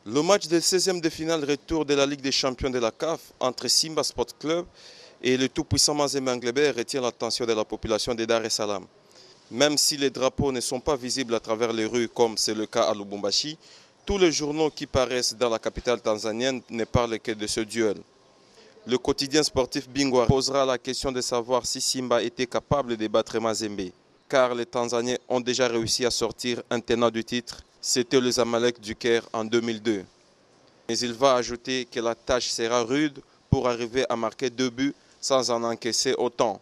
Le match de 16e de finale retour de la Ligue des champions de la CAF entre Simba Sport Club et le tout-puissant Mazembe Anglebert retient l'attention de la population de Dar es Salaam. Même si les drapeaux ne sont pas visibles à travers les rues comme c'est le cas à Lubumbashi, tous les journaux qui paraissent dans la capitale tanzanienne ne parlent que de ce duel. Le quotidien sportif Bingwa posera la question de savoir si Simba était capable de battre Mazembe, car les Tanzaniens ont déjà réussi à sortir un tenant du titre, c'était le Zamalek du Caire en 2002. Mais il va ajouter que la tâche sera rude pour arriver à marquer 2 buts sans en encaisser autant.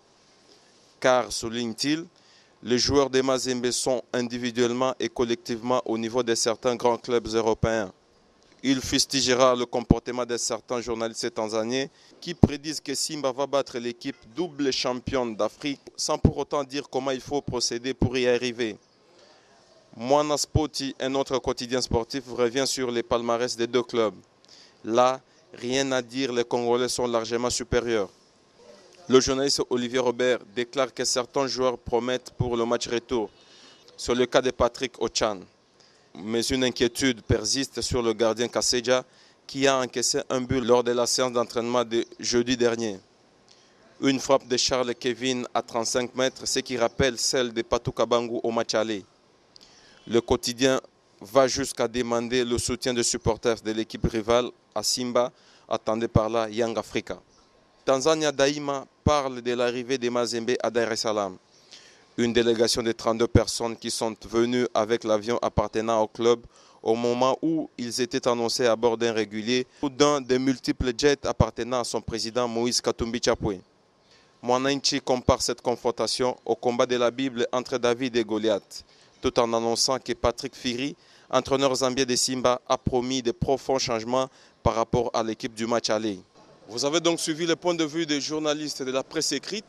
Car, souligne-t-il, les joueurs de Mazembe sont individuellement et collectivement au niveau de certains grands clubs européens. Il fustigera le comportement de certains journalistes tanzaniens qui prédisent que Simba va battre l'équipe double championne d'Afrique sans pour autant dire comment il faut procéder pour y arriver. Mwana Spoti, un autre quotidien sportif, revient sur les palmarès des deux clubs. Là, rien à dire, les Congolais sont largement supérieurs. Le journaliste Olivier Robert déclare que certains joueurs promettent pour le match retour. C'est le cas de Patrick Ochan. Mais une inquiétude persiste sur le gardien Kaseja qui a encaissé un but lors de la séance d'entraînement de jeudi dernier. Une frappe de Charles Kevin à 35 mètres, ce qui rappelle celle de Patou Kabangu au match aller. Le quotidien va jusqu'à demander le soutien des supporters de l'équipe rivale à Simba, attendez par là Young Africa. Tanzania Daima parle de l'arrivée de Mazembe à Dar es Salaam. Une délégation de 32 personnes qui sont venues avec l'avion appartenant au club au moment où ils étaient annoncés à bord d'un régulier ou d'un des multiples jets appartenant à son président Moïse Katumbi Chapwe. Mwananchi compare cette confrontation au combat de la Bible entre David et Goliath, tout en annonçant que Patrick Firi, entraîneur zambien de Simba, a promis de profonds changements par rapport à l'équipe du match aller. Vous avez donc suivi le point de vue des journalistes de la presse écrite,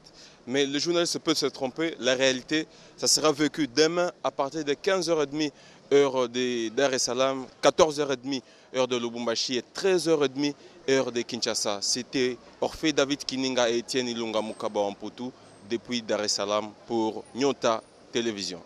mais le journaliste peut se tromper. La réalité, ça sera vécu demain à partir de 15h30 heure de Dar es Salaam, 14h30 heure de Lubumbashi et 13h30 heure de Kinshasa. C'était Orphée David Kininga et Etienne Ilunga Mukaba Wamputu depuis Dar es Salaam pour Nyota Télévision.